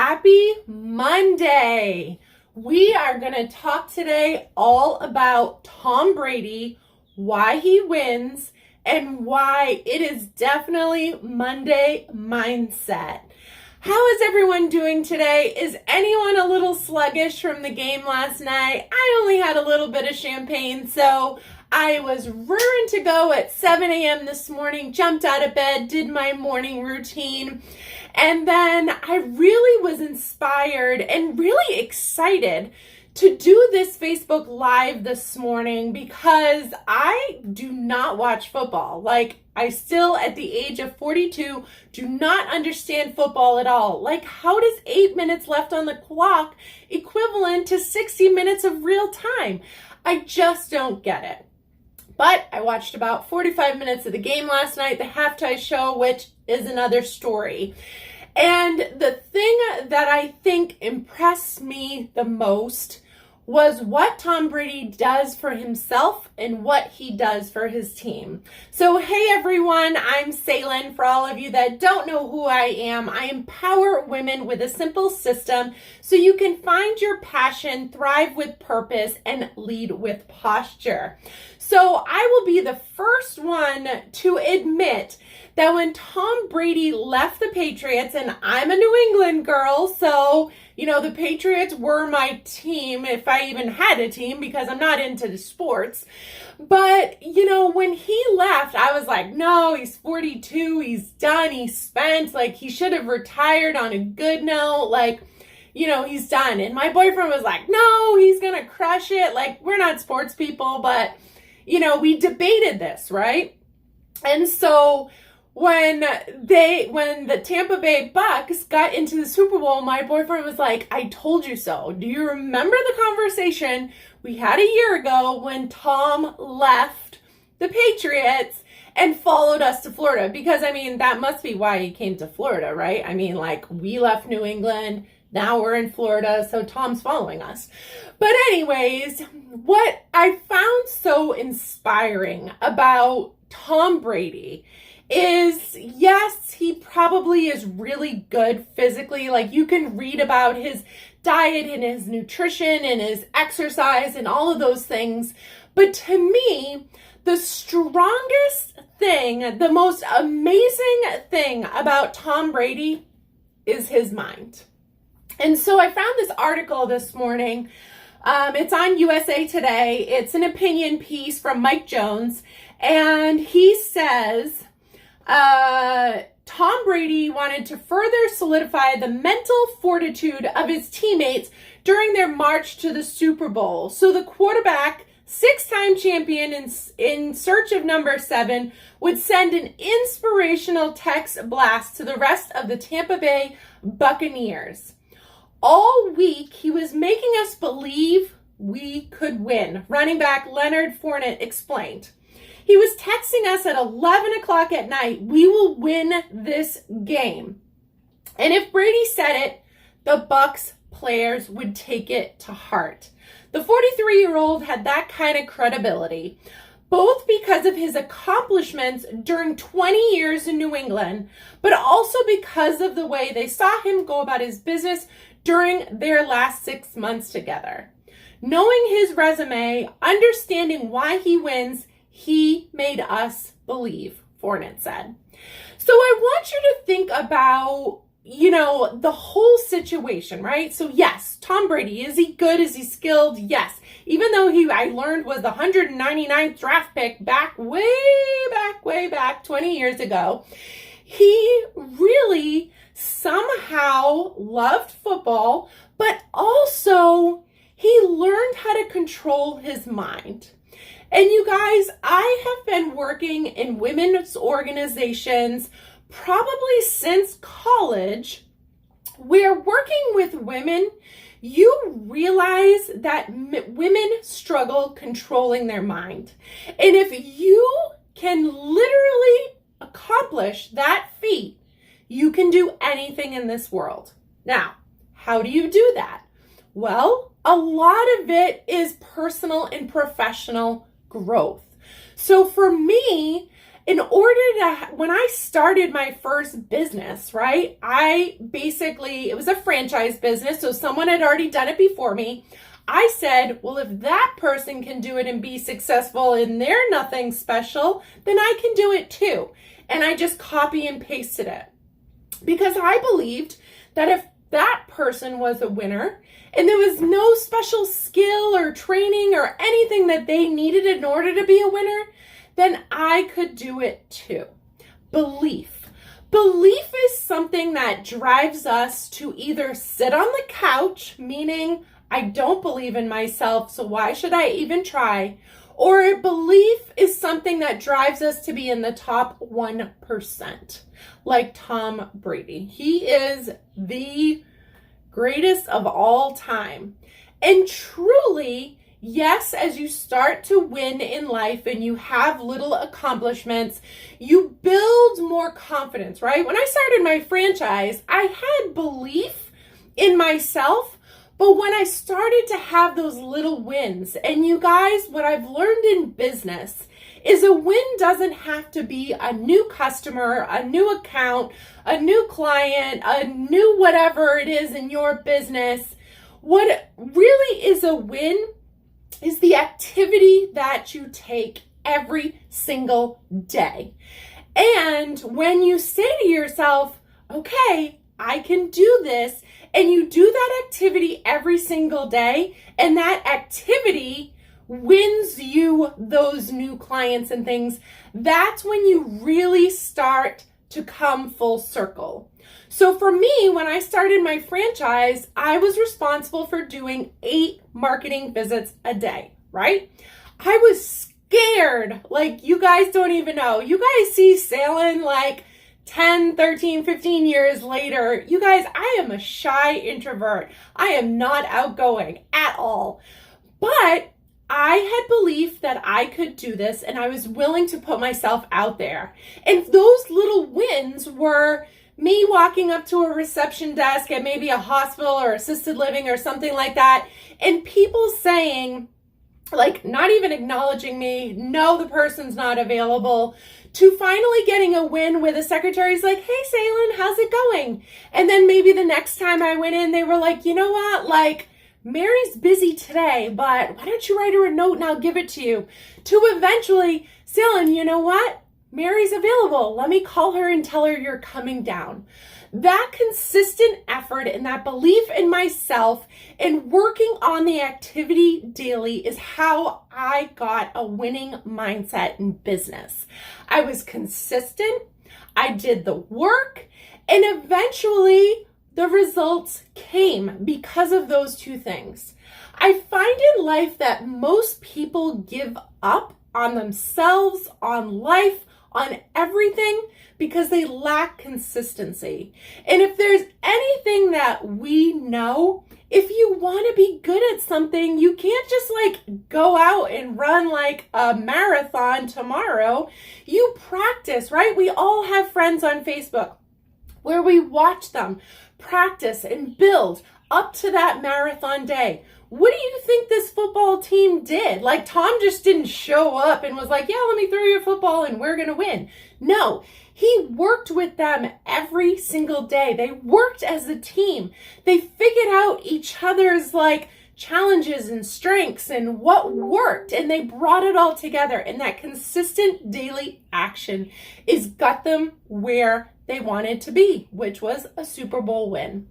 Happy Monday! We are going to talk today all about Tom Brady, why he wins, and why it is definitely Monday mindset. How is everyone doing today? Is anyone a little sluggish from the game last night? I only had a little bit of champagne, so I was raring to go at 7 a.m. this morning, jumped out of bed, did my morning routine, and then I really was inspired and really excited to do this Facebook Live this morning because I do not watch football. I still, at the age of 42, do not understand football at all. How does 8 minutes left on the clock equivalent to 60 minutes of real time? I just don't get it. But I watched about 45 minutes of the game last night, the halftime show, which is another story. And the thing that I think impressed me the most was what Tom Brady does for himself and what he does for his team. So, hey everyone, I'm Salen. For all of you that don't know who I empower women with a simple system so you can find your passion, thrive with purpose, and lead with posture. So I will be the first one to admit that when Tom Brady left the Patriots, and I'm a New England girl, so the Patriots were my team, if I even had a team, because I'm not into the sports. But, when he left, I was like, no, he's 42, he's done, he's spent, he should have retired on a good note, he's done. And my boyfriend was like, no, he's gonna crush it. We're not sports people, but, we debated this, right? And so when the Tampa Bay Bucks got into the Super Bowl, my boyfriend was like, I told you so. Do you remember the conversation we had a year ago when Tom left the Patriots and followed us to Florida? Because, that must be why he came to Florida, right? We left New England, now we're in Florida, so Tom's following us. But anyways, what I found so inspiring about Tom Brady is, yes, he probably is really good physically. You can read about his diet and his nutrition and his exercise and all of those things. But to me, the strongest thing, the most amazing thing about Tom Brady is his mind. And so I found this article this morning. It's on USA Today. It's an opinion piece from Mike Jones. And he says, Tom Brady wanted to further solidify the mental fortitude of his teammates during their march to the Super Bowl. So the quarterback, six-time champion in search of number 7, would send an inspirational text blast to the rest of the Tampa Bay Buccaneers. All week, he was making us believe we could win, running back Leonard Fournette explained. He was texting us at 11 o'clock at night, we will win this game. And if Brady said it, the Bucs players would take it to heart. The 43-year-old had that kind of credibility, both because of his accomplishments during 20 years in New England, but also because of the way they saw him go about his business during their last 6 months together. Knowing his resume, understanding why he wins, he made us believe, Fournette said. So I want you to think about, the whole situation, right? So yes, Tom Brady, is he good? Is he skilled? Yes. Even though I learned was the 199th draft pick way back 20 years ago, he really somehow loved football, but also he learned how to control his mind. And you guys, I have been working in women's organizations probably since college, where working with women, you realize that women struggle controlling their mind. And if you can literally accomplish that feat, you can do anything in this world. Now, how do you do that? Well, a lot of it is personal and professional growth. So for me, When I started my first business, right, it was a franchise business, so someone had already done it before me. I said, well, if that person can do it and be successful and they're nothing special, then I can do it too. And I just copy and pasted it because I believed that if that person was a winner and there was no special skill or training or anything that they needed in order to be a winner, then I could do it too. Belief. Belief is something that drives us to either sit on the couch, meaning I don't believe in myself, so why should I even try? Or belief is something that drives us to be in the top 1%, like Tom Brady. He is the greatest of all time. And truly, yes, as you start to win in life and you have little accomplishments, you build more confidence, right? When I started my franchise, I had belief in myself, but when I started to have those little wins, and you guys, what I've learned in business is a win doesn't have to be a new customer, a new account, a new client, a new whatever it is in your business. What really is a win is the activity that you take every single day. And when you say to yourself, okay, I can do this, and you do that activity every single day, and that activity wins you those new clients and things, that's when you really start to come full circle. So for me, when I started my franchise, I was responsible for doing 8 marketing visits a day, right? I was scared. Like, you guys don't even know. You guys see sailing like 10, 13, 15 years later. You guys, I am a shy introvert. I am not outgoing at all. But I had belief that I could do this, and I was willing to put myself out there. And those little wins were me walking up to a reception desk at maybe a hospital or assisted living or something like that, and people saying, like, not even acknowledging me, no, the person's not available, to finally getting a win where the secretary's like, hey, Salen, how's it going? And then maybe the next time I went in, they were like, you know what, like, Mary's busy today, but why don't you write her a note and I'll give it to you? To eventually, Salen, you know what? Mary's available. Let me call her and tell her you're coming down. That consistent effort and that belief in myself and working on the activity daily is how I got a winning mindset in business. I was consistent, I did the work, and eventually the results came because of those two things. I find in life that most people give up on themselves, on life, on everything because they lack consistency. And if there's anything that we know, if you want to be good at something, you can't just like go out and run like a marathon tomorrow. You practice, right? We all have friends on Facebook where we watch them practice and build up to that marathon day. What do you think this football team did? Like, Tom just didn't show up and was like, yeah, let me throw you a football and we're going to win. No, he worked with them every single day. They worked as a team. They figured out each other's like challenges and strengths and what worked, and they brought it all together. And that consistent daily action is got them where they wanted to be, which was a Super Bowl win.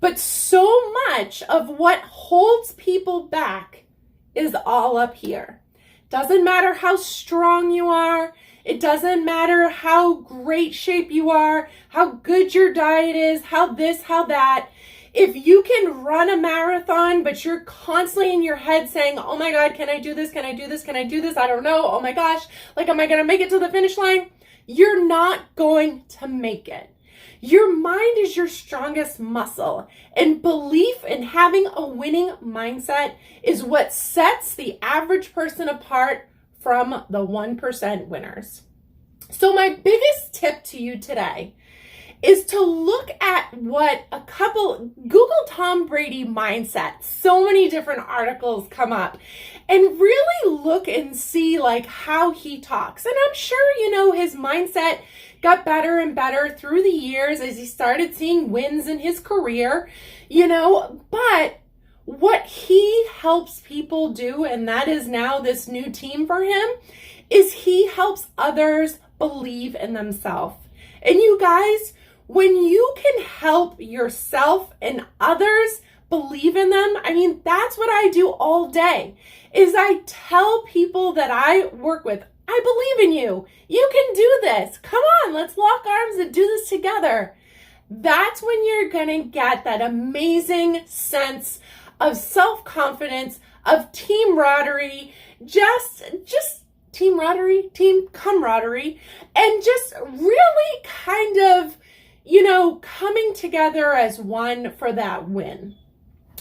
But so much of what holds people back is all up here. Doesn't matter how strong you are. It doesn't matter how great shape you are, how good your diet is, how this, how that. If you can run a marathon, but you're constantly in your head saying, oh my God, can I do this? Can I do this? Can I do this? I don't know. Oh my gosh, like, am I going to make it to the finish line? You're not going to make it. Your mind is your strongest muscle, and belief in having a winning mindset is what sets the average person apart from the 1% winners. So my biggest tip to you today is to look at Google Tom Brady mindset. So many different articles come up, and really look and see like how he talks. And I'm sure, his mindset got better and better through the years as he started seeing wins in his career, but what he helps people do, and that is now this new team for him, is he helps others believe in themselves. And you guys, when you can help yourself and others believe in them, that's what I do all day, is I tell people that I work with, I believe in you. You can do this. Come on, let's lock arms and do this together. That's when you're going to get that amazing sense of self-confidence, of team camaraderie, and just really kind of, coming together as one for that win.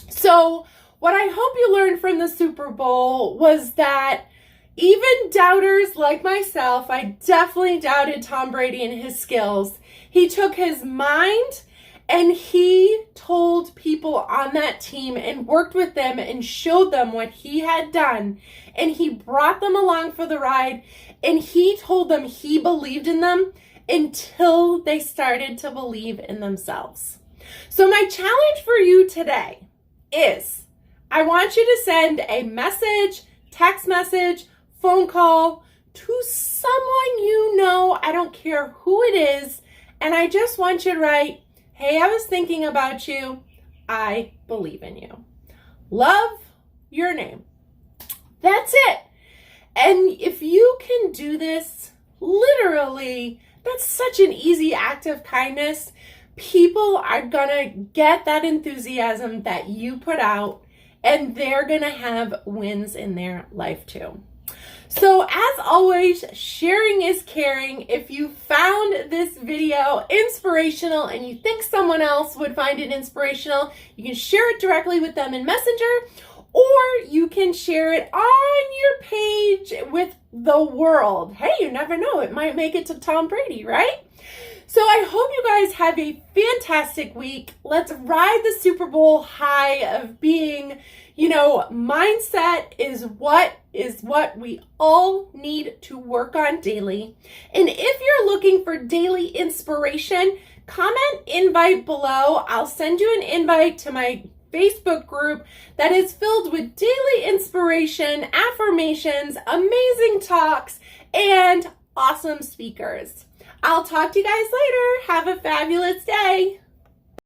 So what I hope you learned from the Super Bowl was that even doubters like myself, I definitely doubted Tom Brady and his skills. He took his mind and he told people on that team and worked with them and showed them what he had done. And he brought them along for the ride, and he told them he believed in them until they started to believe in themselves. So my challenge for you today is, I want you to send a message, text message, phone call to someone you know, I don't care who it is, and I just want you to write, "Hey, I was thinking about you. I believe in you. Love, your name." That's it. And if you can do this, literally, that's such an easy act of kindness. People are gonna get that enthusiasm that you put out, and they're gonna have wins in their life too. So as always, sharing is caring. If you found this video inspirational and you think someone else would find it inspirational, you can share it directly with them in Messenger, or you can share it on your page with the world. Hey, you never know, it might make it to Tom Brady, right? So I hope you guys have a fantastic week. Let's ride the Super Bowl high of being, mindset is what we all need to work on daily. And if you're looking for daily inspiration, comment invite below. I'll send you an invite to my Facebook group that is filled with daily inspiration, affirmations, amazing talks, and awesome speakers. I'll talk to you guys later. Have a fabulous day.